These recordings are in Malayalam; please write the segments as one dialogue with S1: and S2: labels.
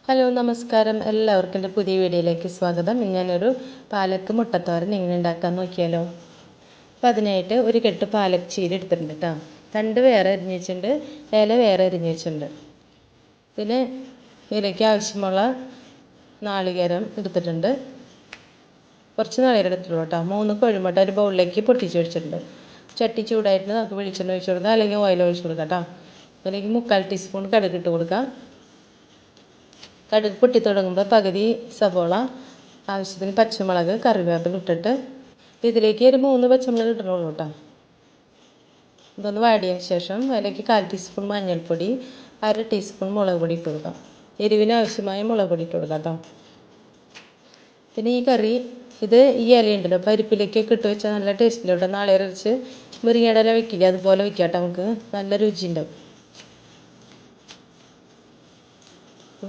S1: ഹലോ നമസ്കാരം, എല്ലാവർക്കും എൻ്റെ പുതിയ വീഡിയോയിലേക്ക് സ്വാഗതം. ഞാനൊരു പാലക്ക് മുട്ടത്തോരൻ എങ്ങനെ ഉണ്ടാക്കാൻ നോക്കിയാലോ. അപ്പോൾ അതിനായിട്ട് ഒരു കെട്ട് പാലക്ക് ചീര എടുത്തിട്ടുണ്ട് കേട്ടോ. തണ്ട് വേറെ അരിഞ്ഞ് വെച്ചിട്ടുണ്ട്, ഇല വേറെ അരിഞ്ഞ് വെച്ചിട്ടുണ്ട്. പിന്നെ ഇതിലേക്ക് ആവശ്യമുള്ള നാളികേരം എടുത്തിട്ടുണ്ട്. കുറച്ച് നാളികേരം എടുത്തിട്ടുള്ളൂ കേട്ടോ. 3 കോഴിമുട്ട ഒരു ബൗളിലേക്ക് പൊട്ടിച്ച് വെച്ചിട്ടുണ്ട്. ചട്ടി ചൂടായിട്ട് നമുക്ക് വെളിച്ചെണ്ണ ഒഴിച്ച് കൊടുക്കാം, അല്ലെങ്കിൽ ഓയിൽ ഒഴിച്ച് കൊടുക്കാം കേട്ടോ. അതിലേക്ക് 1/4 ടീസ്പൂൺ കടുക് ഇട്ട് കൊടുക്കാം. കടുക് പൊട്ടി തുടങ്ങുമ്പോൾ പകുതി സവോള, ആവശ്യത്തിന് പച്ചമുളക്, കറിവേപ്പില ഇട്ടിട്ട് ഇതിലേക്ക് ഒരു 3 പച്ചമുളക് ഇടണുള്ളൂ കേട്ടോ. ഇതൊന്ന് വാടിയതിന് ശേഷം അതിലേക്ക് 1/4 ടീസ്പൂൺ മഞ്ഞൾപ്പൊടി, 1/2 ടീസ്പൂൺ മുളക് പൊടി ഇട്ട് കൊടുക്കാം. എരിവിന് ആവശ്യമായ മുളക് പൊടി ഇട്ട് കൊടുക്കാം കേട്ടോ. പിന്നെ ഈ കറി ഈ ഇലയുണ്ടല്ലോ, പരിപ്പിലേക്കൊക്കെ ഇട്ട് വെച്ചാൽ നല്ല ടേസ്റ്റിലോട്ടോ. നാളികേരം അരച്ച് മുരിങ്ങയുടെ ഇല വെക്കില്ലേ, അതുപോലെ വെക്കാം കേട്ടോ. നമുക്ക് നല്ല രുചി ഉണ്ടാവും.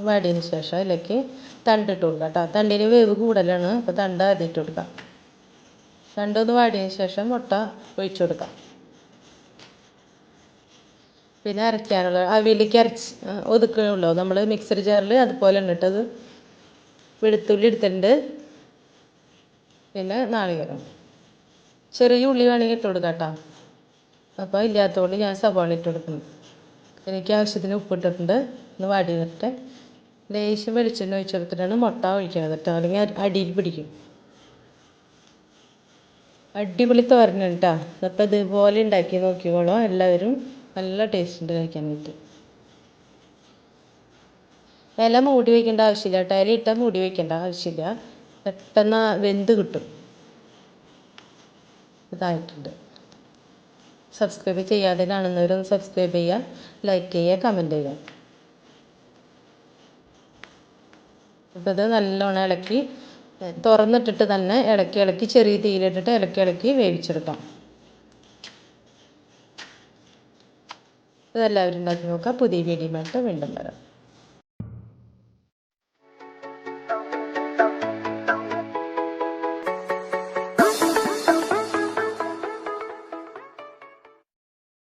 S1: വാടിയതിന് ശേഷം അതിലേക്ക് തണ്ടിട്ട് കൊടുക്കാം കേട്ടോ. തണ്ടിന് വേവ് കൂടുതലാണ്, അപ്പോൾ തണ്ട് ആദ്യം ഇട്ട് കൊടുക്കാം. തണ്ടൊന്ന് വാടിയതിന് ശേഷം മുട്ട ഒഴിച്ചു കൊടുക്കാം. പിന്നെ അരയ്ക്കാനുള്ള അവിലേക്ക് ഒതുക്കണമല്ലോ നമ്മൾ മിക്സർ ജാറിൽ, അതുപോലെ ഇട്ടത് വെളുത്തുള്ളി എടുത്തിട്ടുണ്ട്. പിന്നെ നാളികേരം, ചെറിയ ഉള്ളി വേണമെങ്കിൽ ഇട്ട് കൊടുക്കാം കേട്ടോ. അപ്പോൾ ഇല്ലാത്തതുകൊണ്ട് ഞാൻ സവാള ഇട്ട് കൊടുക്കുന്നു. എനിക്ക് ആവശ്യത്തിന് ഉപ്പിട്ടിട്ടുണ്ട്. ഒന്ന് വാടി വരട്ടെ. ലേശം വെളിച്ചെണ്ണ ഒഴിച്ചെടുത്തിട്ടാണ് മുട്ട ഒഴിക്കുന്നത് കേട്ടോ, അല്ലെങ്കിൽ അടിയിൽ പിടിക്കും. അടിപൊളി തോരനാണ് കേട്ടോ. അപ്പോൾ ഇതുപോലെ ഉണ്ടാക്കി നോക്കിക്കോളൂ എല്ലാവരും. നല്ല ടേസ്റ്റ് ഉണ്ട് കഴിക്കാനായിട്ട്. ഇല മൂടി വയ്ക്കേണ്ട ആവശ്യമില്ല കേട്ടോ. ഇല ഇട്ടാൽ മൂടി വയ്ക്കേണ്ട ആവശ്യമില്ല, പെട്ടെന്ന് വെന്ത് കിട്ടും. ഇതായിട്ടുണ്ട്. സബ്സ്ക്രൈബ് ചെയ്യാതെ കാണുന്നവരൊന്ന് സബ്സ്ക്രൈബ് ചെയ്യുക, ലൈക്ക് ചെയ്യുക, കമൻറ്റ് ചെയ്യുക. അപ്പോൾ ഇത് നല്ലോണം ഇളക്കി തുറന്നിട്ടിട്ട് തന്നെ ഇളക്കി ചെറിയ തീയിലിട്ടിട്ട് ഇളക്കി വേവിച്ചെടുക്കാം. ഇതെല്ലാവരും ഉണ്ടാക്കി നോക്കാം. പുതിയ വീഡിയോയുമായിട്ട് വീണ്ടും വരാം.